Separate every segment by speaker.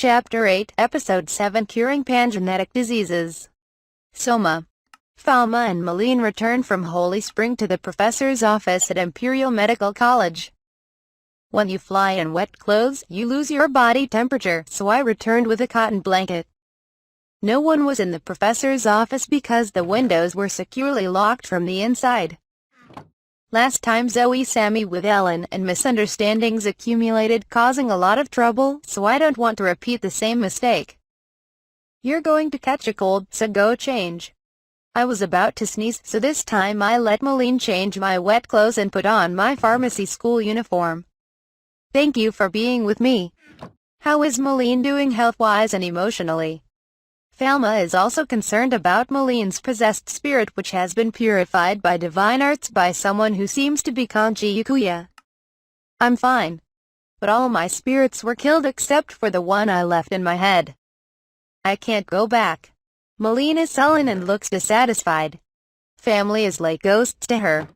Speaker 1: Chapter 8, Episode 7, Curing Pangenetic Diseases. Soma. Falma and Malene return from Holy Spring to the professor's office at Imperial Medical College. When you fly in wet clothes, you lose your body temperature, so I returned with a cotton blanket. No one was in the professor's office because the windows were securely locked from the inside. Last time Zoe saw me with Ellen and misunderstandings accumulated, causing a lot of trouble, so I don't want to repeat the same mistake. You're going to catch a cold, so go change. I was about to sneeze, so this time I let Malene change my wet clothes and put on my pharmacy school uniform. Thank you for being with me. How is Malene doing health-wise and emotionally? Falma is also concerned about Malene's possessed spirit, which has been purified by divine arts by someone who seems to be Kanji Yukuya. I'm fine. But all my spirits were killed except for the one I left in my head. I can't go back. Malene is sullen and looks dissatisfied. Family is like ghosts to her.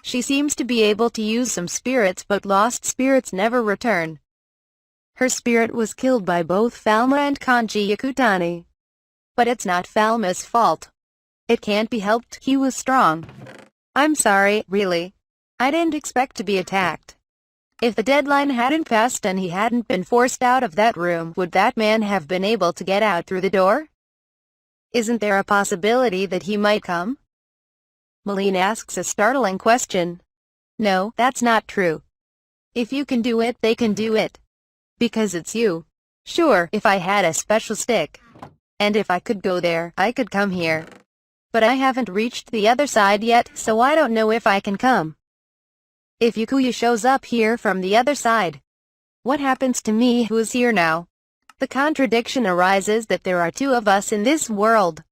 Speaker 1: She seems to be able to use some spirits, but lost spirits never return. Her spirit was killed by both Falma and Kanji Yakutani. But it's not Falma's fault. It can't be helped, he was strong. I'm sorry, really. I didn't expect to be attacked. If the deadline hadn't passed and he hadn't been forced out of that room, would that man have been able to get out through the door? Isn't there a possibility that he might come? Malene asks a startling question. No, that's not true. If you can do it, they can do it. Because it's you. Sure, if I had a special stick. And if I could go there, I could come here. But I haven't reached the other side yet, so I don't know if I can come. If Yukuya shows up here from the other side, what happens to me who is here now? The contradiction arises that there are two of us in this world.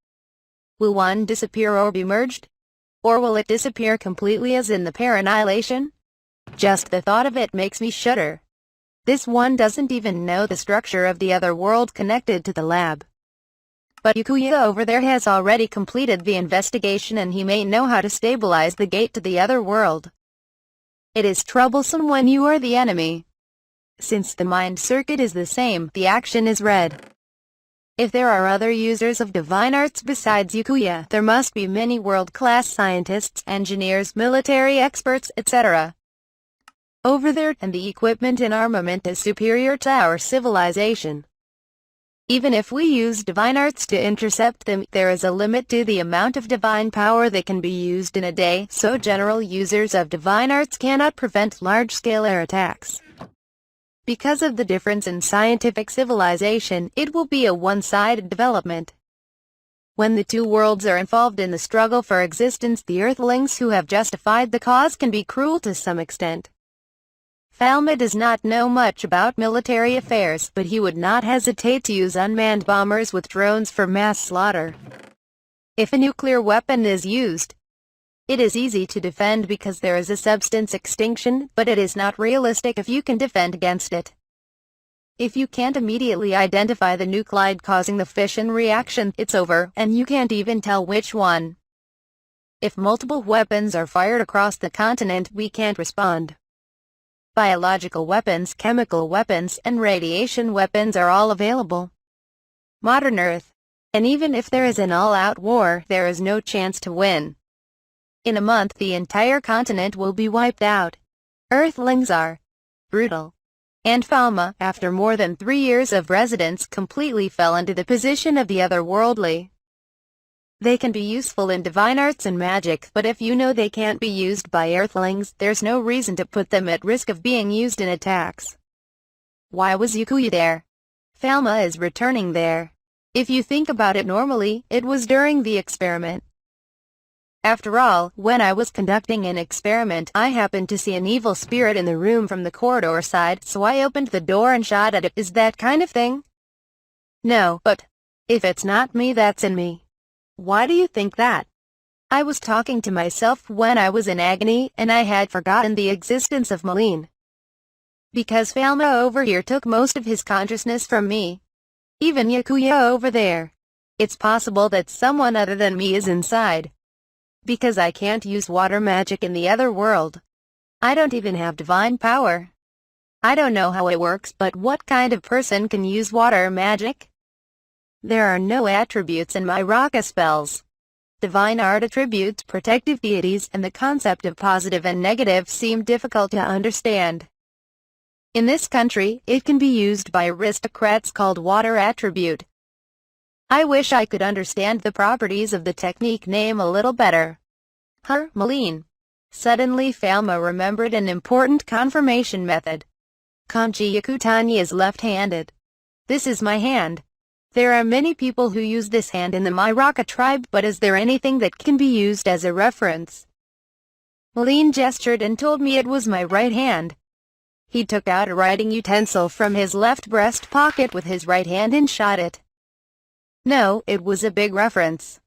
Speaker 1: Will one disappear or be merged? Or will it disappear completely as in the paranihilation? Just the thought of it makes me shudder. This one doesn't even know the structure of the other world connected to the lab. But Yukuya over there has already completed the investigation and he may know how to stabilize the gate to the other world. It is troublesome when you are the enemy. Since the mind circuit is the same, the action is red. If there are other users of divine arts besides Yukuya, there must be many world-class scientists, engineers, military experts, etc. over there, and the equipment and armament is superior to our civilization. Even if we use divine arts to intercept them, there is a limit to the amount of divine power that can be used in a day, so general users of divine arts cannot prevent large-scale air attacks. Because of the difference in scientific civilization, it will be a one-sided development. When the two worlds are involved in the struggle for existence, the Earthlings who have justified the cause can be cruel to some extent. Falma does not know much about military affairs, but he would not hesitate to use unmanned bombers with drones for mass slaughter. If a nuclear weapon is used, it is easy to defend because there is a substance extinction, but it is not realistic if you can defend against it. If you can't immediately identify the nuclide causing the fission reaction, it's over, and you can't even tell which one. If multiple weapons are fired across the continent, we can't respond. Biological weapons, chemical weapons, and radiation weapons are all available. Modern Earth. And even if there is an all-out war, there is no chance to win. In a month, the entire continent will be wiped out. Earthlings are brutal. And Falma, after more than 3 years of residence, completely fell into the position of the otherworldly. They can be useful in divine arts and magic, but if you know they can't be used by Earthlings, there's no reason to put them at risk of being used in attacks. Why was Yukuya there? Falma is returning there. If you think about it normally, it was during the experiment. After all, when I was conducting an experiment, I happened to see an evil spirit in the room from the corridor side, so I opened the door and shot at it. Is that kind of thing? No, but if it's not me, that's in me. Why do you think that? I was talking to myself when I was in agony, and I had forgotten the existence of Malene. Because Falma over here took most of his consciousness from me. Even Yukuya over there. It's possible that someone other than me is inside. Because I can't use water magic in the other world. I don't even have divine power. I don't know how it works, but what kind of person can use water magic? There are no attributes in my Raka spells. Divine art attributes, protective deities, and the concept of positive and negative seem difficult to understand. In this country, it can be used by aristocrats called water attribute. I wish I could understand the properties of the technique name a little better. Malene. Suddenly Falma remembered an important confirmation method. Kanji Yakutani is left-handed. This is my hand. There are many people who use this hand in the Mairaka tribe, but is there anything that can be used as a reference? Malene gestured and told me it was my right hand. He took out a writing utensil from his left breast pocket with his right hand and shot it. No, it was a big reference.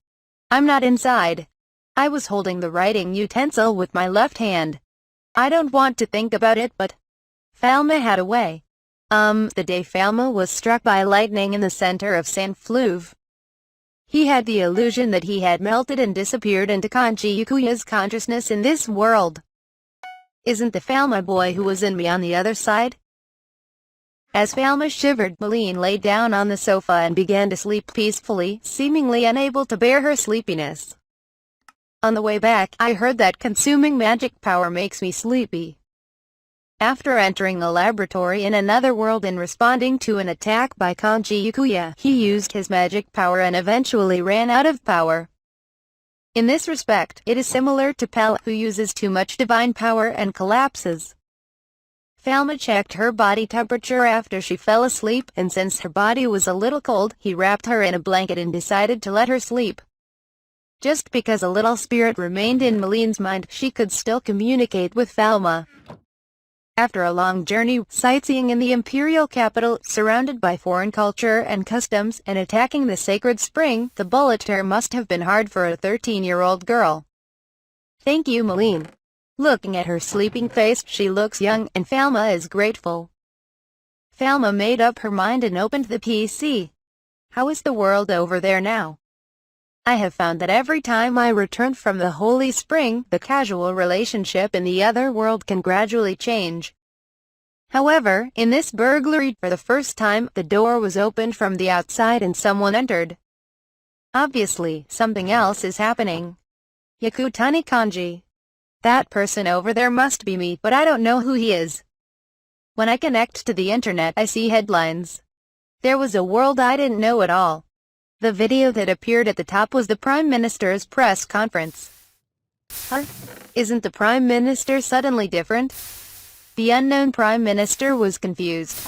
Speaker 1: I'm not inside. I was holding the writing utensil with my left hand. I don't want to think about it, but Falma had a way. The day Falma was struck by lightning in the center of Saint Fleuve. He had the illusion that he had melted and disappeared into Kanji Yukuya's consciousness in this world. Isn't the Falma boy who was in me on the other side? As Falma shivered, Malene lay down on the sofa and began to sleep peacefully, seemingly unable to bear her sleepiness. On the way back, I heard that consuming magic power makes me sleepy. After entering a laboratory in another world and responding to an attack by Kanji Yukuya, he used his magic power and eventually ran out of power. In this respect, it is similar to Pell, who uses too much divine power and collapses. Falma checked her body temperature after she fell asleep, and since her body was a little cold, he wrapped her in a blanket and decided to let her sleep. Just because a little spirit remained in Malene's mind, she could still communicate with Falma. After a long journey, sightseeing in the imperial capital, surrounded by foreign culture and customs, and attacking the sacred spring, the bullet tour must have been hard for a 13-year-old girl. Thank you, Malene. Looking at her sleeping face, she looks young, and Falma is grateful. Falma made up her mind and opened the PC. How is the world over there now? I have found that every time I return from the Holy Spring, the casual relationship in the other world can gradually change. However, in this burglary, for the first time, the door was opened from the outside and someone entered. Obviously, something else is happening. Yakutani Kanji. That person over there must be me, but I don't know who he is. When I connect to the internet, I see headlines. There was a world I didn't know at all. The video that appeared at the top was the Prime Minister's press conference. Isn't the Prime Minister suddenly different? The unknown Prime Minister was confused.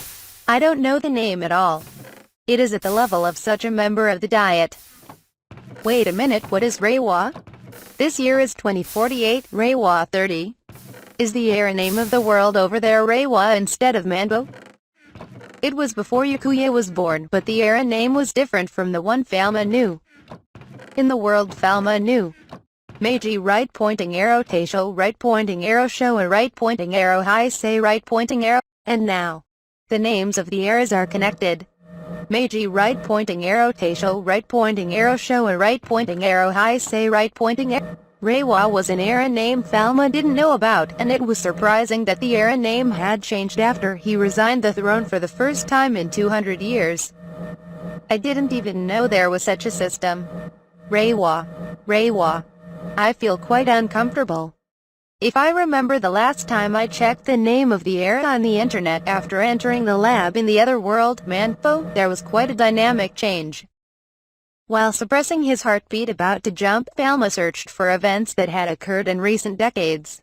Speaker 1: I don't know the name at all. It is at the level of such a member of the Diet. Wait a minute, what is Reiwa? This year is 2048, Reiwa 30. Is the era name of the world over there Reiwa instead of Manbo? It was before Yukuya was born, but the era name was different from the one Falma knew. In the world Falma knew. Meiji right pointing arrow, Taisho right pointing arrow, Showa right pointing arrow, Heisei right pointing arrow, and now. The names of the eras are connected. Meiji right pointing arrow, Taisho right pointing arrow, Showa right pointing arrow, Heisei right pointing arrow. Reiwa was an era name Falma didn't know about, and it was surprising that the era name had changed after he resigned the throne for the first time in 200 years. I didn't even know there was such a system. Reiwa. I feel quite uncomfortable. If I remember the last time I checked the name of the era on the internet after entering the lab in the other world, Manfo, there was quite a dynamic change. While suppressing his heartbeat about to jump, Falma searched for events that had occurred in recent decades.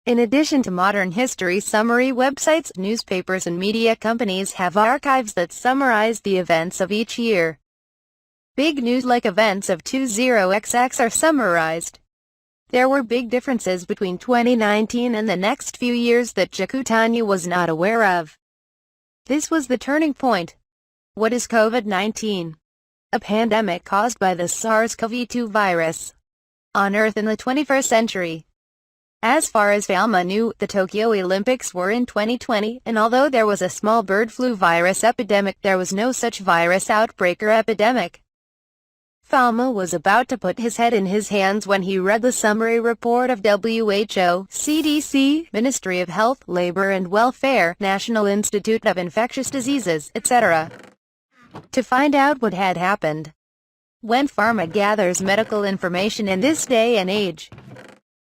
Speaker 1: In addition to modern history summary websites, newspapers and media companies have archives that summarize the events of each year. Big news like events of 20XX are summarized. There were big differences between 2019 and the next few years that Jakutanya was not aware of. This was the turning point. What is COVID-19? A pandemic caused by the SARS-CoV-2 virus. On Earth in the 21st century. As far as Falma knew, the Tokyo Olympics were in 2020, and although there was a small bird flu virus epidemic, there was no such virus outbreak or epidemic. Falma was about to put his head in his hands when he read the summary report of WHO, CDC, Ministry of Health, Labor and Welfare, National Institute of Infectious Diseases, etc. to find out what had happened. When pharma gathers medical information in this day and age,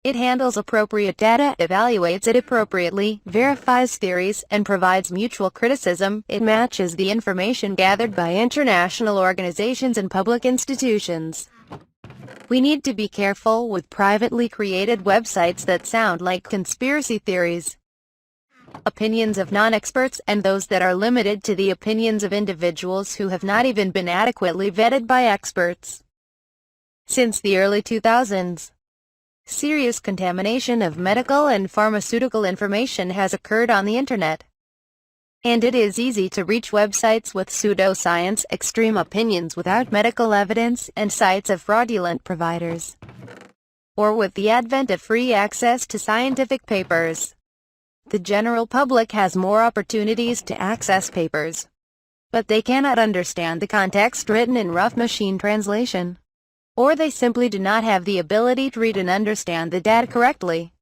Speaker 1: it handles appropriate data, evaluates it appropriately, verifies theories, and provides mutual criticism. It matches the information gathered by international organizations and public institutions. We need to be careful with privately created websites that sound like conspiracy theories, opinions of non-experts, and those that are limited to the opinions of individuals who have not even been adequately vetted by experts. Since the early 2000s, serious contamination of medical and pharmaceutical information has occurred on the internet. And it is easy to reach websites with pseudoscience, extreme opinions without medical evidence, and sites of fraudulent providers. Or with the advent of free access to scientific papers, the general public has more opportunities to access papers, but they cannot understand the context written in rough machine translation, or they simply do not have the ability to read and understand the data correctly.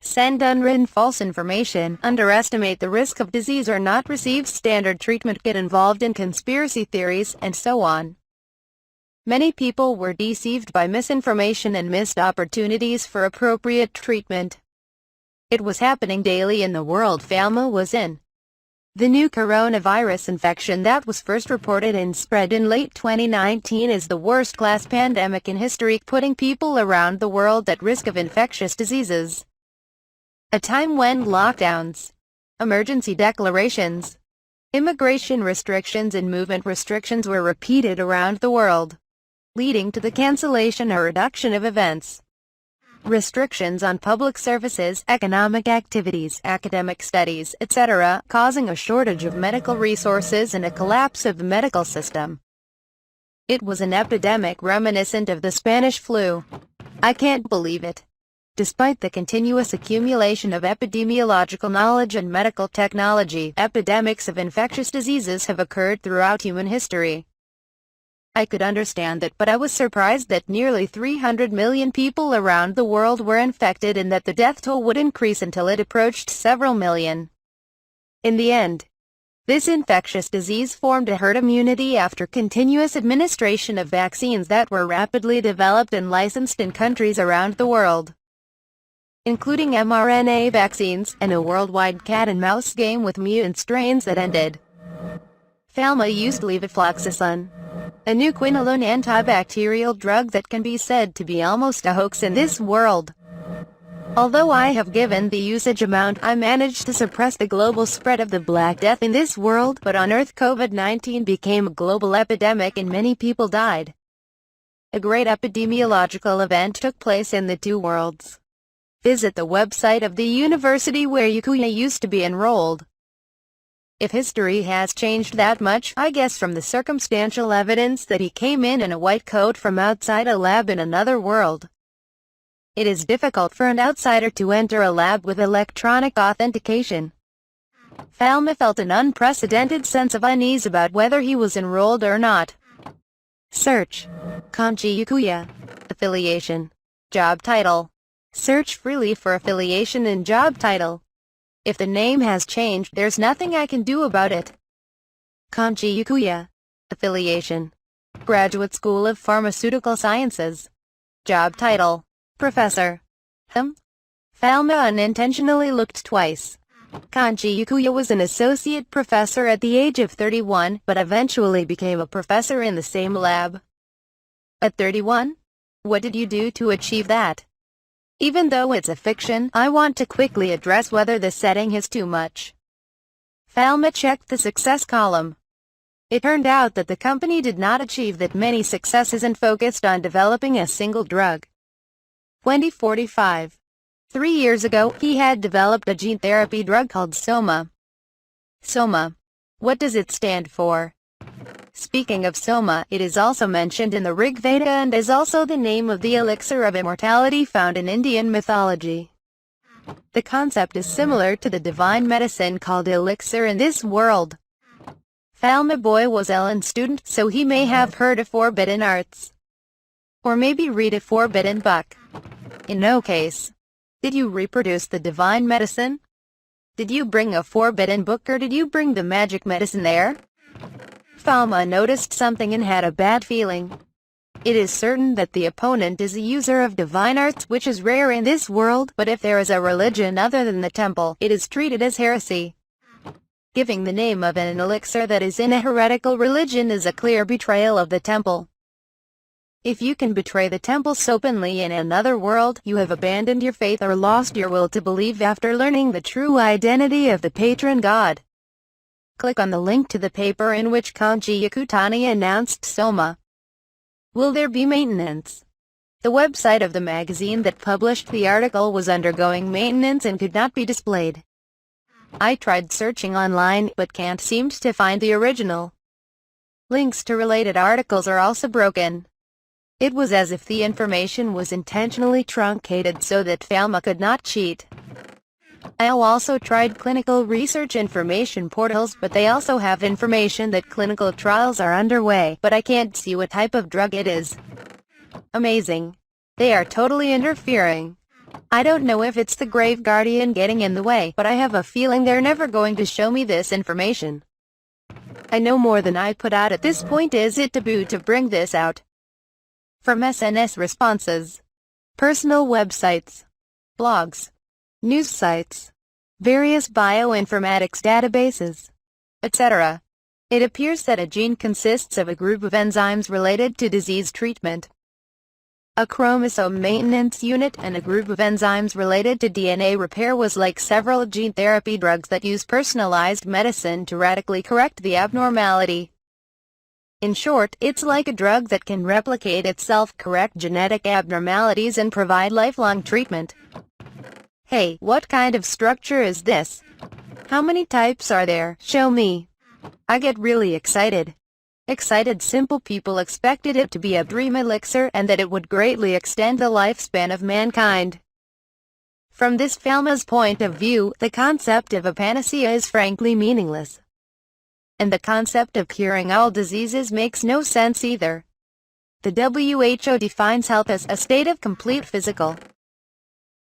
Speaker 1: Send unwritten false information, underestimate the risk of disease or not receive standard treatment, get involved in conspiracy theories, and so on. Many people were deceived by misinformation and missed opportunities for appropriate treatment. It was happening daily in the world Falma was in. The new coronavirus infection that was first reported and spread in late 2019 is the worst-class pandemic in history, putting people around the world at risk of infectious diseases. A time when lockdowns, emergency declarations, immigration restrictions and movement restrictions were repeated around the world, leading to the cancellation or reduction of events. Restrictions on public services, economic activities, academic studies, etc., causing a shortage of medical resources and a collapse of the medical system. It was an epidemic reminiscent of the Spanish flu. I can't believe it. Despite the continuous accumulation of epidemiological knowledge and medical technology, epidemics of infectious diseases have occurred throughout human history. I could understand that, but I was surprised that nearly 300 million people around the world were infected and that the death toll would increase until it approached several million. In the end, this infectious disease formed a herd immunity after continuous administration of vaccines that were rapidly developed and licensed in countries around the world, including mRNA vaccines, and a worldwide cat-and-mouse game with mutant strains that ended. Falma used levofloxacin, a new quinolone antibacterial drug that can be said to be almost a hoax in this world. Although I have given the usage amount, I managed to suppress the global spread of the Black Death in this world, but on Earth COVID-19 became a global epidemic and many people died. A great epidemiological event took place in the two worlds. Visit the website of the university where Yukuya used to be enrolled. If history has changed that much, I guess from the circumstantial evidence that he came in a white coat from outside a lab in another world. It is difficult for an outsider to enter a lab with electronic authentication. Falma felt an unprecedented sense of unease about whether he was enrolled or not. Search. Kanji Yukuya. Affiliation. Job title. Search freely for affiliation and job title. If the name has changed, there's nothing I can do about it. Kanji Yukuya. Affiliation. Graduate School of Pharmaceutical Sciences. Job title. Professor. Falma unintentionally looked twice. Kanji Yukuya was an associate professor at the age of 31, but eventually became a professor in the same lab. At 31? What did you do to achieve that? Even though it's a fiction, I want to quickly address whether the setting is too much. Falma checked the success column. It turned out that the company did not achieve that many successes and focused on developing a single drug. 2045. 3 years ago, he had developed a gene therapy drug called Soma. Soma. What does it stand for? Speaking of Soma, it is also mentioned in the Rig Veda and is also the name of the elixir of immortality found in Indian mythology. The concept is similar to the divine medicine called elixir in this world. Falma Boy was Ellen's student, so he may have heard of forbidden arts. Or maybe read a forbidden book. In no case. Did you reproduce the divine medicine? Did you bring a forbidden book, or did you bring the magic medicine there? Falma noticed something and had a bad feeling. It is certain that the opponent is a user of divine arts, which is rare in this world, but if there is a religion other than the temple, it is treated as heresy. Giving the name of an elixir that is in a heretical religion is a clear betrayal of the temple. If you can betray the temple so openly in another world, you have abandoned your faith or lost your will to believe after learning the true identity of the patron god. Click on the link to the paper in which Kanji Yakutani announced Soma. Will there be maintenance? The website of the magazine that published the article was undergoing maintenance and could not be displayed. I tried searching online, but can't seem to find the original. Links to related articles are also broken. It was as if the information was intentionally truncated so that Falma could not cheat. I also tried clinical research information portals, but they also have information that clinical trials are underway, but I can't see what type of drug it is. Amazing. They are totally interfering. I don't know if it's the Grave Guardian getting in the way, but I have a feeling they're never going to show me this information. I know more than I put out at this point. Is it taboo to bring this out? From SNS responses, personal websites, blogs, news sites, various bioinformatics databases, etc. It appears that a gene consists of a group of enzymes related to disease treatment, a chromosome maintenance unit, and a group of enzymes related to DNA repair was like several gene therapy drugs that use personalized medicine to radically correct the abnormality. In short, it's like a drug that can replicate itself, correct genetic abnormalities, and provide lifelong treatment. Hey, what kind of structure is this? How many types are there? Show me. I get really excited. Simple people expected it to be a dream elixir and that it would greatly extend the lifespan of mankind. From this Falma's point of view, the concept of a panacea is frankly meaningless. And the concept of curing all diseases makes no sense either. The WHO defines health as a state of complete physical,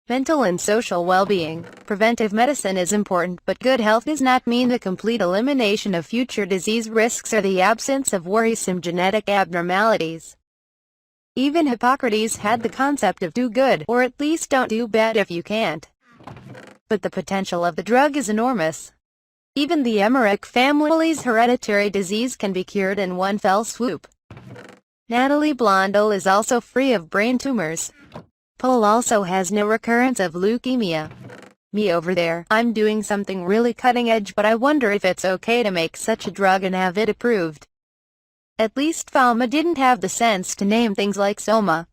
Speaker 1: mental and social well-being. Preventive medicine is important, but good health does not mean the complete elimination of future disease risks or the absence of worrisome genetic abnormalities. Even Hippocrates had the concept of do good, or at least don't do bad if you can't. But the potential of the drug is enormous. Even the Emmerich family's hereditary disease can be cured in one fell swoop. Natalie Blondel is also free of brain tumors. Paul also has no recurrence of leukemia. Me over there, I'm doing something really cutting edge, but I wonder if it's okay to make such a drug and have it approved. At least Falma didn't have the sense to name things like Soma.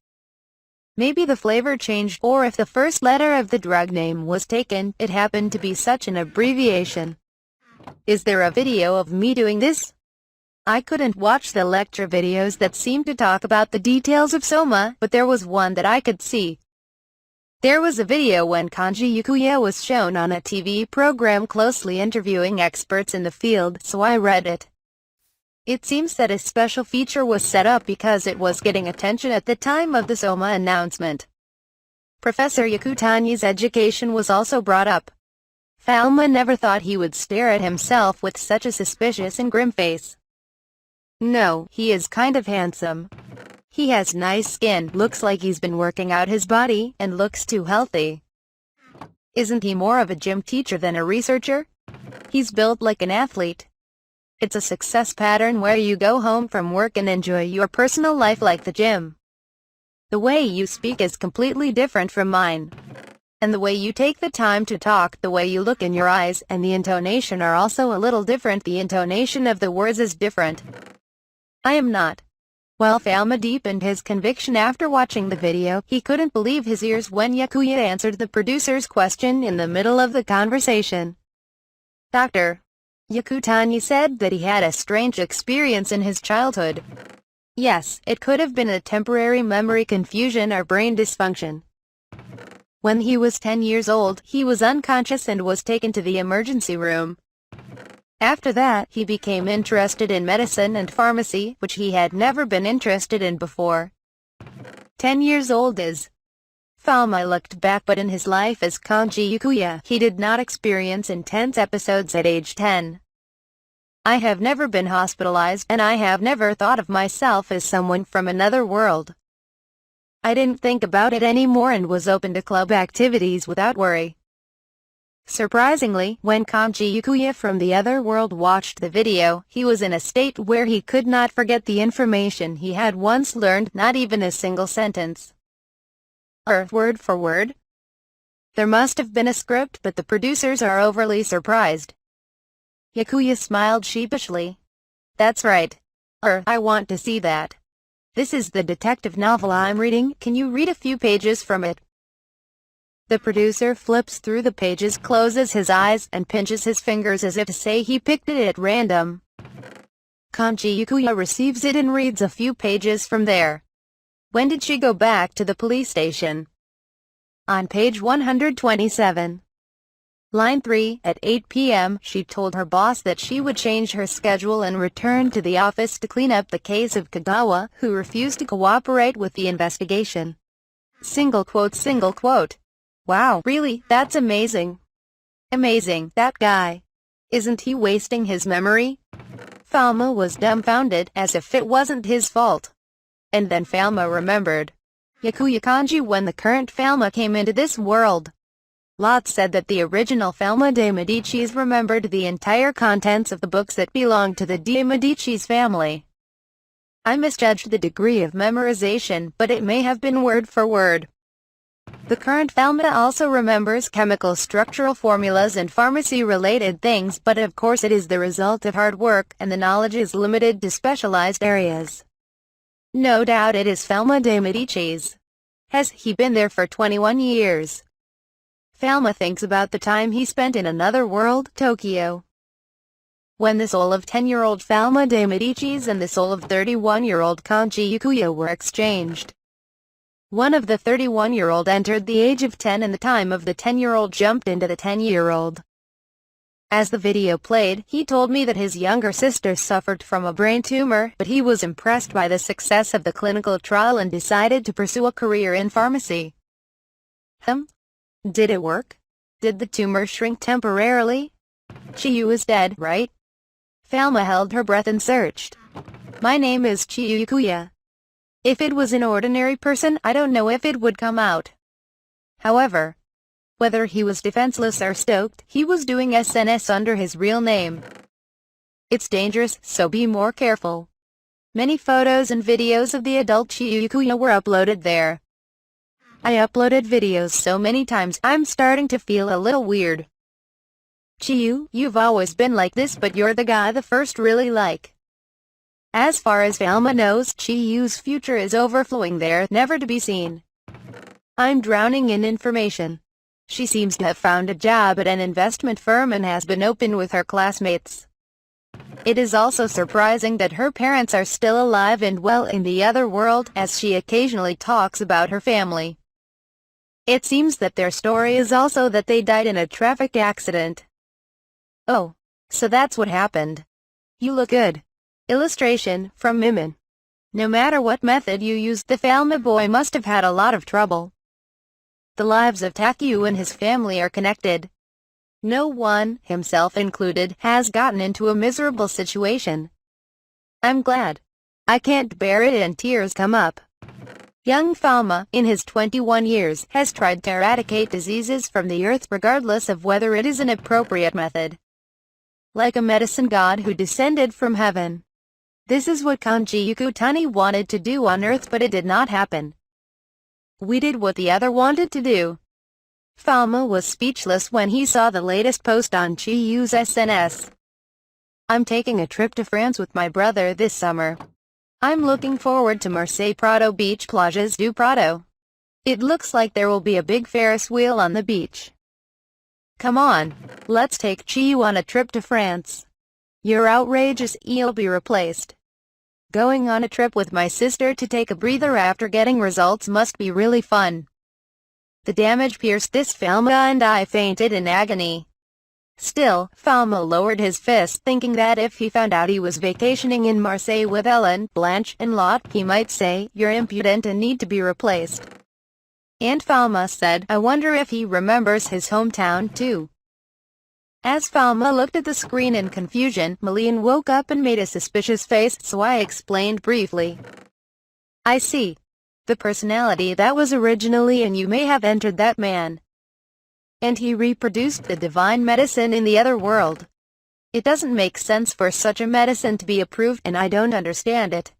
Speaker 1: Maybe the flavor changed, or if the first letter of the drug name was taken, it happened to be such an abbreviation. Is there a video of me doing this? I couldn't watch the lecture videos that seemed to talk about the details of Soma, but there was one that I could see. There was a video when Kanji Yakuya was shown on a TV program closely interviewing experts in the field, so I read it. It seems that a special feature was set up because it was getting attention at the time of the Soma announcement. Professor Yakutani's education was also brought up. Falma never thought he would stare at himself with such a suspicious and grim face. No, he is kind of handsome. He has nice skin, looks like he's been working out his body, and looks too healthy. Isn't he more of a gym teacher than a researcher? He's built like an athlete. It's a success pattern where you go home from work and enjoy your personal life like the gym. The way you speak is completely different from mine. And the way you take the time to talk, the way you look in your eyes, and the intonation are also a little different. The intonation of the words is different. I am not. While Falma deepened his conviction after watching the video, he couldn't believe his ears when Yakuya answered the producer's question in the middle of the conversation. Doctor, Yakutani said that he had a strange experience in his childhood. Yes, it could have been a temporary memory confusion or brain dysfunction. When he was 10 years old, he was unconscious and was taken to the emergency room. After that, he became interested in medicine and pharmacy, which he had never been interested in before. 10 years old is. Falma looked back, but in his life as Kanji Yukuya, he did not experience intense episodes at age 10. I have never been hospitalized, and I have never thought of myself as someone from another world. I didn't think about it anymore and was open to club activities without worry. Surprisingly, when Kanji Yukuya from the other world watched the video, he was in a state where he could not forget the information he had once learned, not even a single sentence. Word for word? There must have been a script, but the producers are overly surprised. Yukuya smiled sheepishly. That's right. I want to see that. This is the detective novel I'm reading. Can you read a few pages from it? The producer flips through the pages, closes his eyes, and pinches his fingers as if to say he picked it at random. Kanji Yukuya receives it and reads a few pages from there. When did she go back to the police station? On page 127. Line 3, at 8 p.m., she told her boss that she would change her schedule and return to the office to clean up the case of Kagawa, who refused to cooperate with the investigation. Single quote, single quote. Wow, really, that's amazing. Amazing, that guy. Isn't he wasting his memory? Falma was dumbfounded, as if it wasn't his fault. And then Falma remembered. Yukuya Kanji when the current Falma came into this world. Lot said that the original Falma de Medicis remembered the entire contents of the books that belonged to the de Medicis family. I misjudged the degree of memorization, but it may have been word for word. The current Falma also remembers chemical structural formulas and pharmacy-related things, but of course it is the result of hard work, and the knowledge is limited to specialized areas. No doubt it is Falma de Medicis. Has he been there for 21 years? Falma thinks about the time he spent in another world, Tokyo. When the soul of 10-year-old Falma de Medicis and the soul of 31-year-old Kanji Yukuya were exchanged. One of the 31-year-old entered the age of 10 and the time of the 10-year-old jumped into the 10-year-old. As the video played, he told me that his younger sister suffered from a brain tumor, but he was impressed by the success of the clinical trial and decided to pursue a career in pharmacy. Did it work? Did the tumor shrink temporarily? Chiyu is dead, right? Falma held her breath and searched. My name is Chiyu Yukuya. If it was an ordinary person, I don't know if it would come out. However, whether he was defenseless or stoked, he was doing SNS under his real name. It's dangerous, so be more careful. Many photos and videos of the adult Chiyu Yukuya were uploaded there. I uploaded videos so many times, I'm starting to feel a little weird. Chiyu, you've always been like this, but you're the guy the first really like. As far as Falma knows, Chiyu's future is overflowing there, never to be seen. I'm drowning in information. She seems to have found a job at an investment firm and has been open with her classmates. It is also surprising that her parents are still alive and well in the other world, as she occasionally talks about her family. It seems that their story is also that they died in a traffic accident. Oh, so that's what happened. You look good. Illustration, from Mimin. No matter what method you used, the Falma boy must have had a lot of trouble. The lives of Takyu and his family are connected. No one, himself included, has gotten into a miserable situation. I'm glad. I can't bear it and tears come up. Young Falma, in his 21 years, has tried to eradicate diseases from the earth regardless of whether it is an appropriate method. Like a medicine god who descended from heaven. This is what Kanji Yukutani wanted to do on Earth, but it did not happen. We did what the other wanted to do. Falma was speechless when he saw the latest post on Chiyu's SNS. I'm taking a trip to France with my brother this summer. I'm looking forward to Marseille Prado Beach Plages du Prado. It looks like there will be a big Ferris wheel on the beach. Come on, let's take Chiyu on a trip to France. You're outrageous, you'll be replaced. Going on a trip with my sister to take a breather after getting results must be really fun. The damage pierced this Falma and I fainted in agony. Still, Falma lowered his fist, thinking that if he found out he was vacationing in Marseille with Ellen, Blanche, and Lot, he might say, "You're impudent and need to be replaced." Aunt Falma said, "I wonder if he remembers his hometown, too." As Falma looked at the screen in confusion, Malene woke up and made a suspicious face, so I explained briefly. "I see. The personality that was originally in you may have entered that man. And he reproduced the divine medicine in the other world. It doesn't make sense for such a medicine to be approved, and I don't understand it.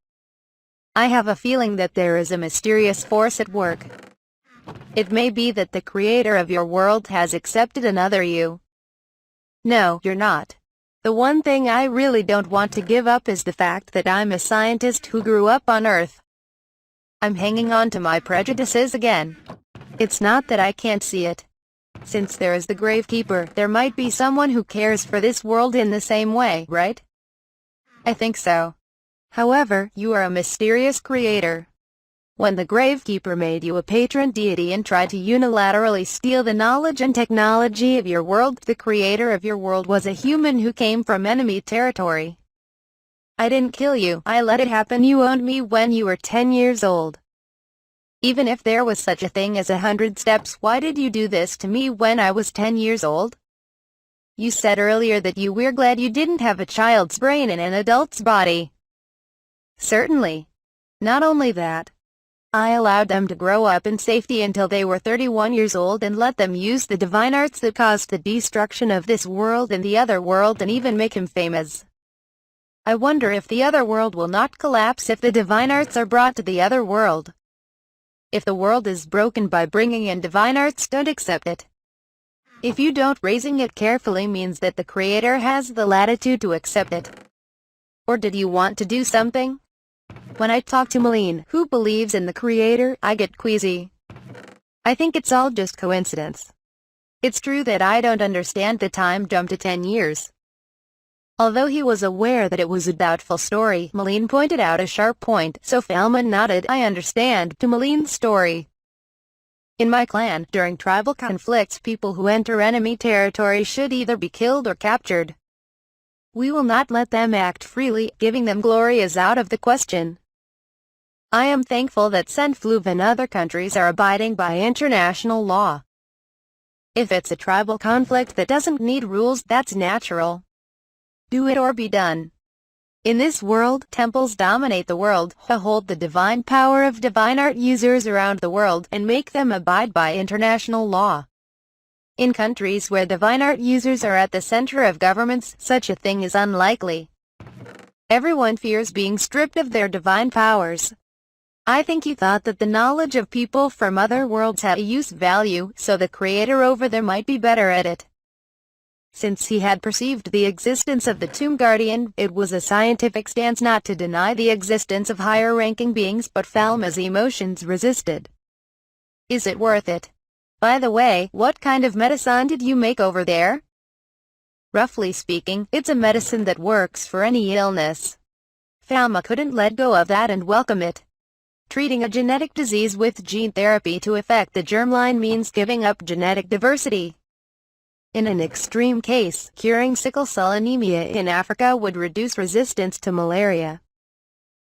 Speaker 1: I have a feeling that there is a mysterious force at work. It may be that the creator of your world has accepted another you. No, you're not. The one thing I really don't want to give up is the fact that I'm a scientist who grew up on Earth. I'm hanging on to my prejudices again. It's not that I can't see it. Since there is the Gravekeeper, there might be someone who cares for this world in the same way, right? I think so. However, you are a mysterious creator. When the Gravekeeper made you a patron deity and tried to unilaterally steal the knowledge and technology of your world, the creator of your world was a human who came from enemy territory. I didn't kill you, I let it happen. You owned me when you were 10 years old. Even if there was such a thing as 100 steps, why did you do this to me when I was 10 years old? You said earlier that you were glad you didn't have a child's brain in an adult's body. Certainly. Not only that, I allowed them to grow up in safety until they were 31 years old and let them use the divine arts that caused the destruction of this world and the other world and even make him famous. I wonder if the other world will not collapse if the divine arts are brought to the other world. If the world is broken by bringing in divine arts, don't accept it. If you don't, raising it carefully means that the Creator has the latitude to accept it. Or did you want to do something? When I talk to Malene, who believes in the Creator, I get queasy. I think it's all just coincidence. It's true that I don't understand the time jump to 10 years. Although he was aware that it was a doubtful story, Malene pointed out a sharp point, so Falma nodded, "I understand," to Malene's story. In my clan, during tribal conflicts, people who enter enemy territory should either be killed or captured. We will not let them act freely, giving them glory is out of the question. I am thankful that Saint-Flouf and other countries are abiding by international law. If it's a tribal conflict that doesn't need rules, that's natural. Do it or be done. In this world, temples dominate the world, hold the divine power of divine art users around the world, and make them abide by international law. In countries where divine art users are at the center of governments, such a thing is unlikely. Everyone fears being stripped of their divine powers. I think you thought that the knowledge of people from other worlds had a use value, so the Creator over there might be better at it. Since he had perceived the existence of the Tomb Guardian, it was a scientific stance not to deny the existence of higher-ranking beings, but Falma's emotions resisted. Is it worth it? By the way, what kind of medicine did you make over there? Roughly speaking, it's a medicine that works for any illness. Falma couldn't let go of that and welcome it. Treating a genetic disease with gene therapy to affect the germline means giving up genetic diversity. In an extreme case, curing sickle cell anemia in Africa would reduce resistance to malaria.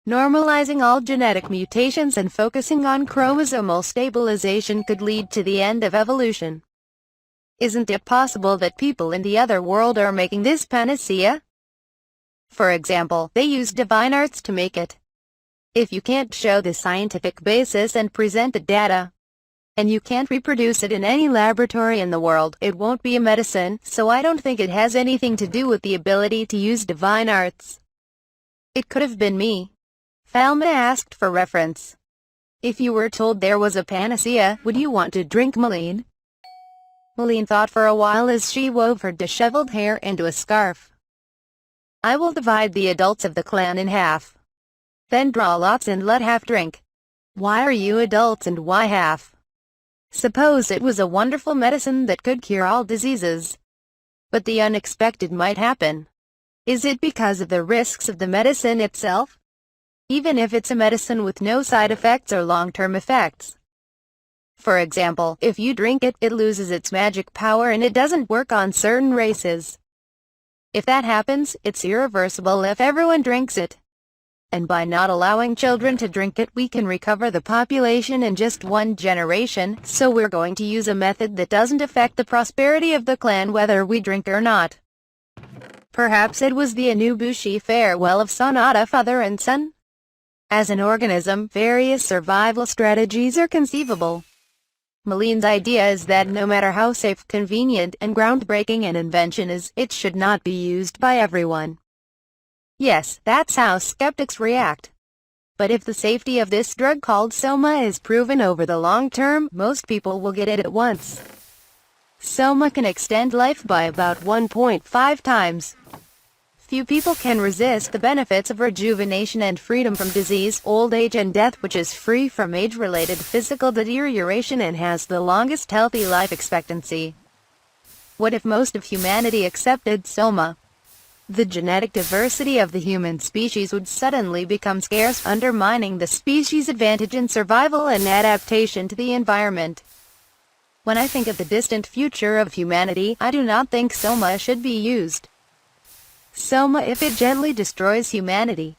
Speaker 1: Normalizing all genetic mutations and focusing on chromosomal stabilization could lead to the end of evolution. Isn't it possible that people in the other world are making this panacea? For example, they use divine arts to make it. If you can't show the scientific basis and present the data, and you can't reproduce it in any laboratory in the world, it won't be a medicine, so I don't think it has anything to do with the ability to use divine arts. It could have been me. Falma asked for reference. If you were told there was a panacea, would you want to drink Malene? Malene thought for a while as she wove her disheveled hair into a scarf. I will divide the adults of the clan in half. Then draw lots and let half drink. Why are you adults and why half? Suppose it was a wonderful medicine that could cure all diseases. But the unexpected might happen. Is it because of the risks of the medicine itself? Even if it's a medicine with no side effects or long-term effects. For example, if you drink it, it loses its magic power and it doesn't work on certain races. If that happens, it's irreversible if everyone drinks it. And by not allowing children to drink it, we can recover the population in just one generation, so we're going to use a method that doesn't affect the prosperity of the clan whether we drink or not. Perhaps it was the Anubushi farewell of Sanada father and son? As an organism, various survival strategies are conceivable. Maline's idea is that no matter how safe, convenient, and groundbreaking an invention is, it should not be used by everyone. Yes, that's how skeptics react. But if the safety of this drug called Soma is proven over the long term, most people will get it at once. Soma can extend life by about 1.5 times. Few people can resist the benefits of rejuvenation and freedom from disease, old age and death, which is free from age-related physical deterioration and has the longest healthy life expectancy. What if most of humanity accepted Soma? The genetic diversity of the human species would suddenly become scarce, undermining the species' advantage in survival and adaptation to the environment. When I think of the distant future of humanity, I do not think Soma should be used. Soma if it gently destroys humanity.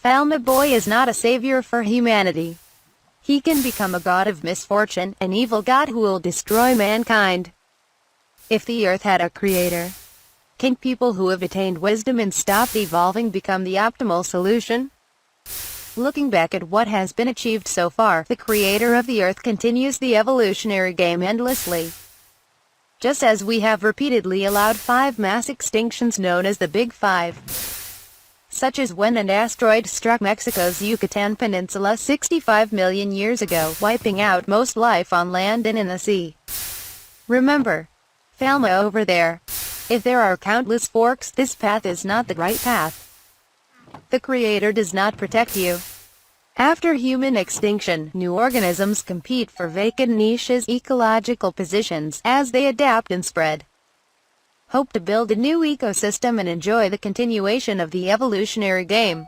Speaker 1: Falma Boy is not a savior for humanity. He can become a god of misfortune, an evil god who will destroy mankind. If the earth had a creator, can people who have attained wisdom and stopped evolving become the optimal solution? Looking back at what has been achieved so far, the creator of the earth continues the evolutionary game endlessly. Just as we have repeatedly allowed 5 mass extinctions known as the Big Five, such as when an asteroid struck Mexico's Yucatan Peninsula 65 million years ago, wiping out most life on land and in the sea. Remember, Falma over there, if there are countless forks, this path is not the right path. The Creator does not protect you. After human extinction, new organisms compete for vacant niches, ecological positions, as they adapt and spread. Hope to build a new ecosystem and enjoy the continuation of the evolutionary game.